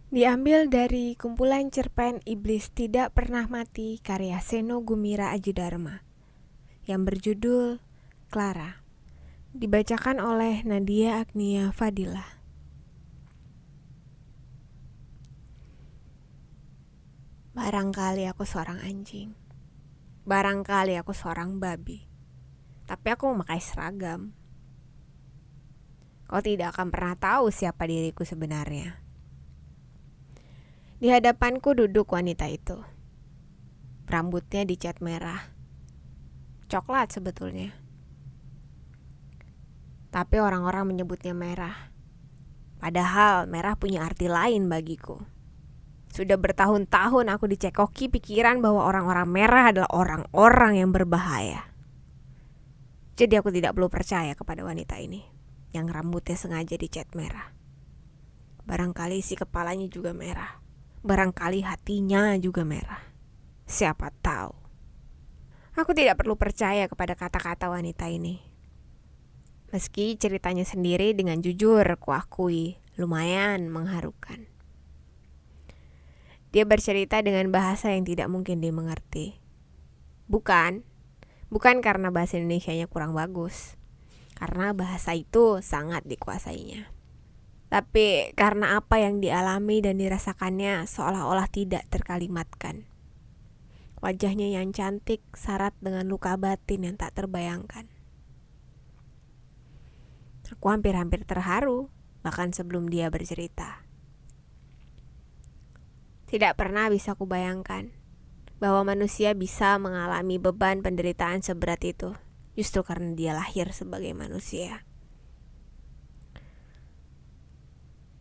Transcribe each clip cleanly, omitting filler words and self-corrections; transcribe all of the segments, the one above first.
Diambil dari kumpulan cerpen Iblis Tidak Pernah Mati karya Seno Gumira Ajidharma yang berjudul Clara. Dibacakan oleh Nadia Agnia Fadilah. Barangkali aku seorang anjing. Barangkali aku seorang babi. Tapi aku memakai seragam. Kau tidak akan pernah tahu siapa diriku sebenarnya. Di hadapanku duduk wanita itu. Rambutnya dicat merah. Coklat sebetulnya. Tapi orang-orang menyebutnya merah. Padahal merah punya arti lain bagiku. Sudah bertahun-tahun aku dicekoki pikiran bahwa orang-orang merah adalah orang-orang yang berbahaya. Jadi aku tidak perlu percaya kepada wanita ini yang rambutnya sengaja dicat merah. Barangkali isi kepalanya juga merah. Barangkali hatinya juga merah. Siapa tahu. Aku tidak perlu percaya kepada kata-kata wanita ini. Meski ceritanya sendiri dengan jujur kuakui lumayan mengharukan. Dia bercerita dengan bahasa yang tidak mungkin dimengerti. Bukan karena bahasa Indonesianya kurang bagus. Karena bahasa itu sangat dikuasainya. Tapi karena apa yang dialami dan dirasakannya seolah-olah tidak terkalimatkan. Wajahnya yang cantik syarat dengan luka batin yang tak terbayangkan. Aku hampir-hampir terharu, bahkan sebelum dia bercerita. Tidak pernah bisa kubayangkan bahwa manusia bisa mengalami beban penderitaan seberat itu, justru karena dia lahir sebagai manusia.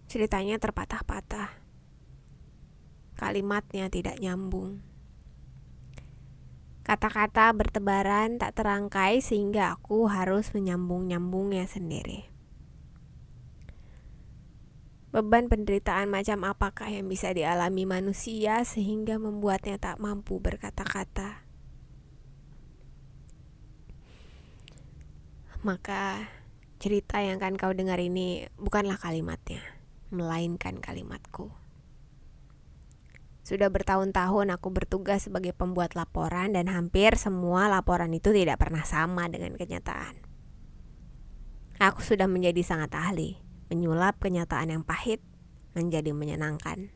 Ceritanya terpatah-patah. Kalimatnya tidak nyambung. Kata-kata bertebaran tak terangkai sehingga aku harus menyambung-nyambungnya sendiri. Beban penderitaan macam apakah yang bisa dialami manusia sehingga membuatnya tak mampu berkata-kata? Maka cerita yang akan kau dengar ini bukanlah kalimatnya, melainkan kalimatku. Sudah bertahun-tahun aku bertugas sebagai pembuat laporan dan hampir semua laporan itu tidak pernah sama dengan kenyataan. Aku sudah menjadi sangat ahli menyulap kenyataan yang pahit menjadi menyenangkan.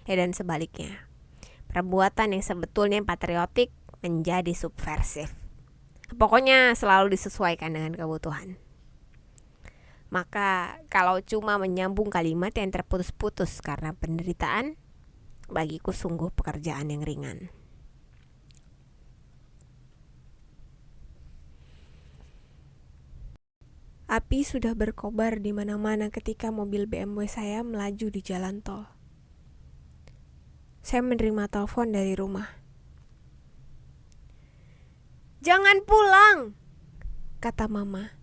Dan sebaliknya, perbuatan yang sebetulnya patriotik menjadi subversif. Pokoknya selalu disesuaikan dengan kebutuhan. Maka kalau cuma menyambung kalimat yang terputus-putus karena penderitaan, bagiku sungguh pekerjaan yang ringan. Api sudah berkobar di mana-mana ketika mobil BMW saya melaju di jalan tol. Saya menerima telepon dari rumah. "Jangan pulang," kata mama.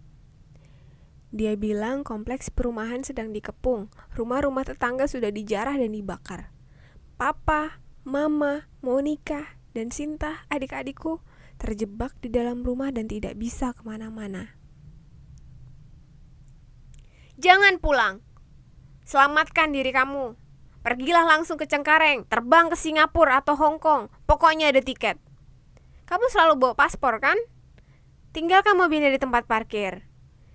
Dia bilang kompleks perumahan sedang dikepung. Rumah-rumah tetangga sudah dijarah dan dibakar. Papa, Mama, Monica, dan Sinta, adik-adikku, terjebak di dalam rumah dan tidak bisa kemana-mana. "Jangan pulang. Selamatkan diri kamu. Pergilah langsung ke Cengkareng, terbang ke Singapura atau Hong Kong. Pokoknya ada tiket. Kamu selalu bawa paspor kan? Tinggalkan mobilnya di tempat parkir.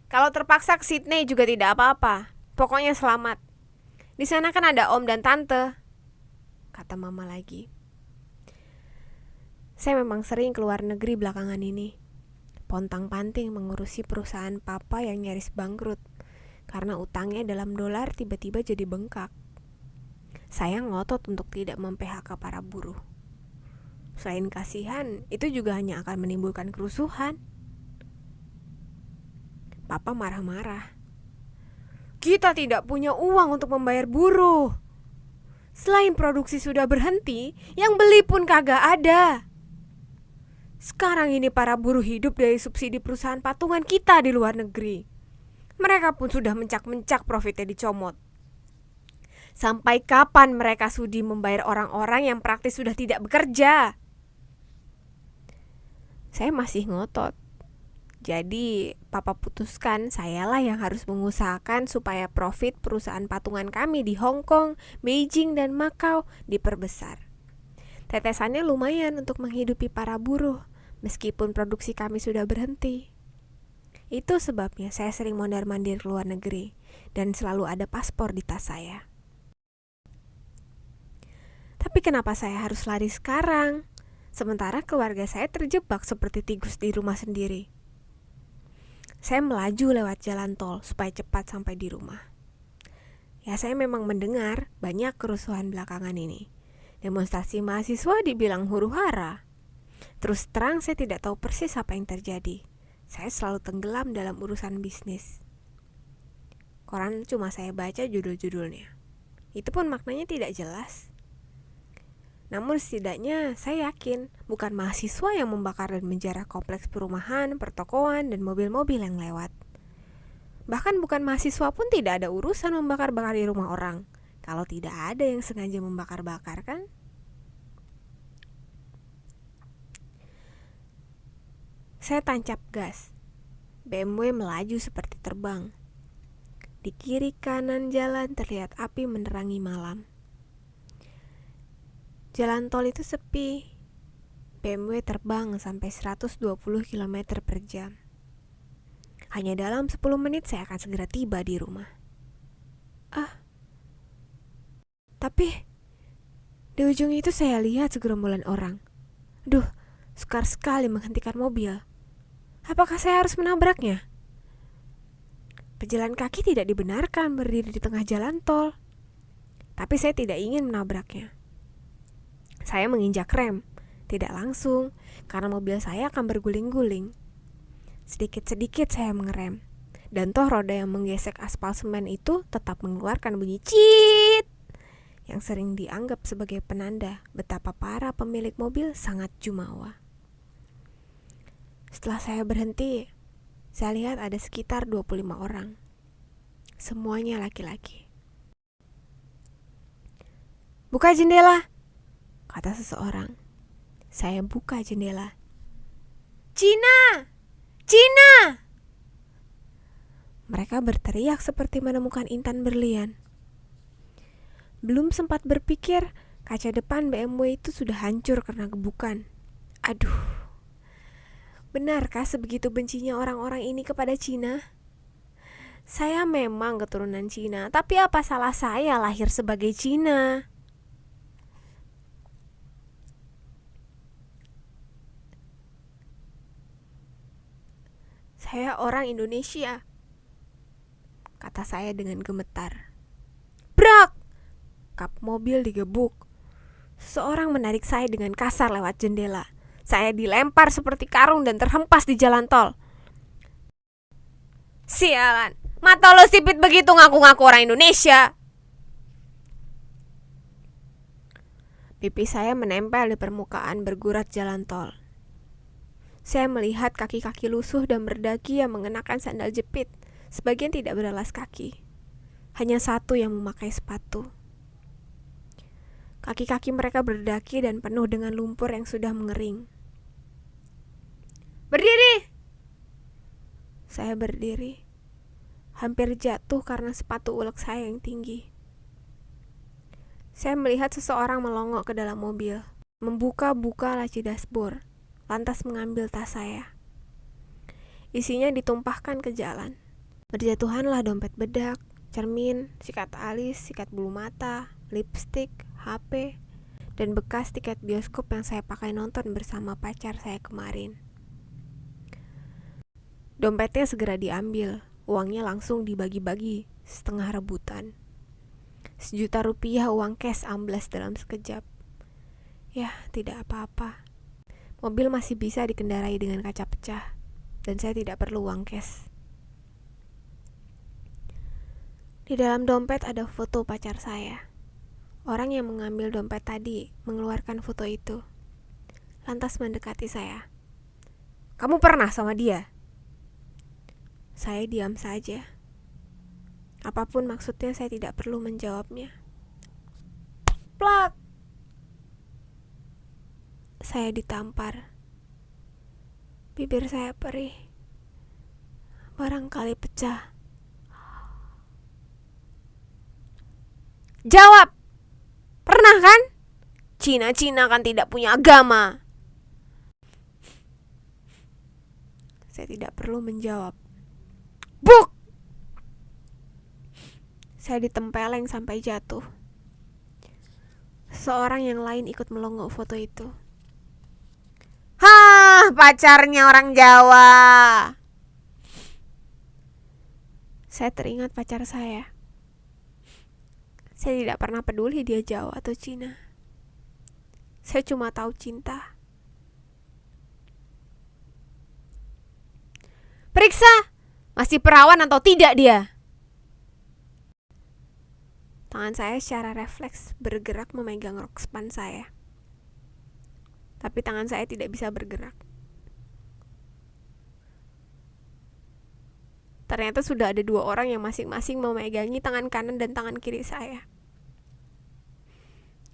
Kalau terpaksa ke Sydney juga tidak apa-apa. Pokoknya selamat. Di sana kan ada om dan tante," kata mama lagi. Saya memang sering keluar negeri belakangan ini. Pontang-panting mengurusi perusahaan papa yang nyaris bangkrut. Karena utangnya dalam dolar tiba-tiba jadi bengkak. Saya ngotot untuk tidak mem-PHK para buruh. Selain kasihan, itu juga hanya akan menimbulkan kerusuhan. Papa marah-marah. "Kita tidak punya uang untuk membayar buruh. Selain produksi sudah berhenti, yang beli pun kagak ada. Sekarang ini para buruh hidup dari subsidi perusahaan patungan kita di luar negeri. Mereka pun sudah mencak-mencak profitnya dicomot. Sampai kapan mereka sudi membayar orang-orang yang praktis sudah tidak bekerja?" Saya masih ngotot. Jadi, papa putuskan sayalah yang harus mengusahakan supaya profit perusahaan patungan kami di Hong Kong, Beijing, dan Macau diperbesar. Tetesannya lumayan untuk menghidupi para buruh, meskipun produksi kami sudah berhenti. Itu sebabnya saya sering mondar-mandir ke luar negeri, dan selalu ada paspor di tas saya. Tapi kenapa saya harus lari sekarang? Sementara keluarga saya terjebak seperti tikus di rumah sendiri. Saya melaju lewat jalan tol supaya cepat sampai di rumah. Ya, saya memang mendengar banyak kerusuhan belakangan ini. Demonstrasi mahasiswa dibilang huru-hara. Terus terang saya tidak tahu persis apa yang terjadi. Saya selalu tenggelam dalam urusan bisnis. Koran cuma saya baca judul-judulnya. Itu pun maknanya tidak jelas. Namun setidaknya saya yakin bukan mahasiswa yang membakar dan menjarah kompleks perumahan, pertokoan, dan mobil-mobil yang lewat. Bahkan bukan mahasiswa pun tidak ada urusan membakar-bakar di rumah orang. Kalau tidak ada yang sengaja membakar-bakar, kan? Saya tancap gas. BMW melaju seperti terbang. Di kiri kanan jalan terlihat api menerangi malam. Jalan tol itu sepi. BMW terbang sampai 120 km per jam. Hanya dalam 10 menit saya akan segera tiba di rumah. Tapi di ujung itu saya lihat segerombolan orang. Duh, sukar sekali menghentikan mobil. Apakah saya harus menabraknya? Pejalan kaki tidak dibenarkan berdiri di tengah jalan tol. Tapi saya tidak ingin menabraknya. Saya menginjak rem, tidak langsung, karena mobil saya akan berguling-guling. Sedikit-sedikit saya mengerem, dan toh roda yang menggesek aspal semen itu tetap mengeluarkan bunyi ciit, yang sering dianggap sebagai penanda betapa para pemilik mobil sangat jumawa. Setelah saya berhenti, saya lihat ada sekitar 25 orang. Semuanya laki-laki. "Buka jendela," kata seseorang. Saya buka jendela. "Cina! Cina!" Mereka berteriak seperti menemukan intan berlian. Belum sempat berpikir, kaca depan BMW itu sudah hancur karena gebukan. Aduh, benarkah sebegitu bencinya orang-orang ini kepada Cina? Saya memang keturunan Cina, tapi apa salah saya lahir sebagai Cina? Saya orang Indonesia, kata saya dengan gemetar. Brak! Kap mobil digebuk. Seseorang menarik saya dengan kasar lewat jendela. Saya dilempar seperti karung dan terhempas di jalan tol. Sialan, mata lo sipit begitu ngaku-ngaku orang Indonesia. Pipi saya menempel di permukaan bergurat jalan tol. Saya melihat kaki-kaki lusuh dan berdaki yang mengenakan sandal jepit. Sebagian tidak beralas kaki. Hanya satu yang memakai sepatu. Kaki-kaki mereka berdaki dan penuh dengan lumpur yang sudah mengering. Berdiri! Saya berdiri. Hampir jatuh karena sepatu ulek saya yang tinggi. Saya melihat seseorang melongok ke dalam mobil, membuka-buka laci dashboard, lantas mengambil tas saya. Isinya ditumpahkan ke jalan. Berjatuhanlah dompet bedak, cermin, sikat alis, sikat bulu mata, lipstik, HP, dan bekas tiket bioskop yang saya pakai nonton bersama pacar saya kemarin. Dompetnya segera diambil, uangnya langsung dibagi-bagi, setengah rebutan. 1 juta rupiah uang cash amblas dalam sekejap. Ya, tidak apa-apa. Mobil masih bisa dikendarai dengan kaca pecah, dan saya tidak perlu uang cash. Di dalam dompet ada foto pacar saya. Orang yang mengambil dompet tadi mengeluarkan foto itu. Lantas mendekati saya. Kamu pernah sama dia? Saya diam saja. Apapun maksudnya saya tidak perlu menjawabnya. Plak! Saya ditampar. Bibir saya perih. barangkali pecah. Jawab! Pernah kan? Cina kan tidak punya agama. Saya tidak perlu menjawab. Buk! Saya ditempeleng sampai jatuh. Seorang yang lain ikut melongo foto itu. Hah, pacarnya orang Jawa. Saya teringat pacar saya. Saya tidak pernah peduli dia Jawa atau Cina. Saya cuma tahu cinta. Periksa, masih perawan atau tidak dia? Tangan saya secara refleks bergerak memegang rok span saya. Tapi tangan saya tidak bisa bergerak. Ternyata sudah ada 2 orang yang masing-masing memegangi tangan kanan dan tangan kiri saya.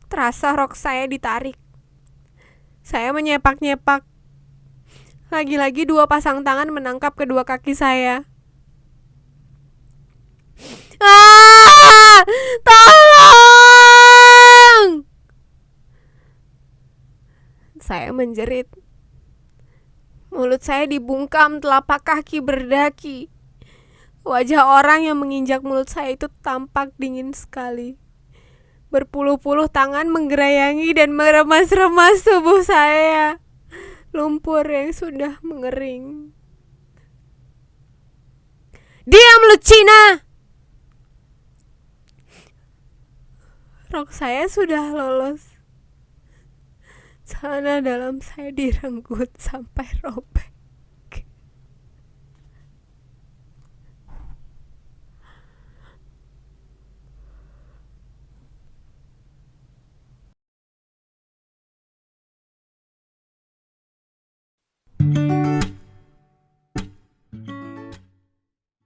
Terasa rok saya ditarik. Saya menyepak-nyepak. Lagi-lagi 2 pasang tangan menangkap kedua kaki saya. Tolong! Saya menjerit. Mulut saya dibungkam, telapak kaki berdaki. Wajah orang yang menginjak mulut saya itu tampak dingin sekali. Berpuluh-puluh tangan menggerayangi dan meremas-remas tubuh saya. Lumpur yang sudah mengering. Diam lu Cina! Rok saya sudah lolos. Celana dalam saya direnggut sampai robek.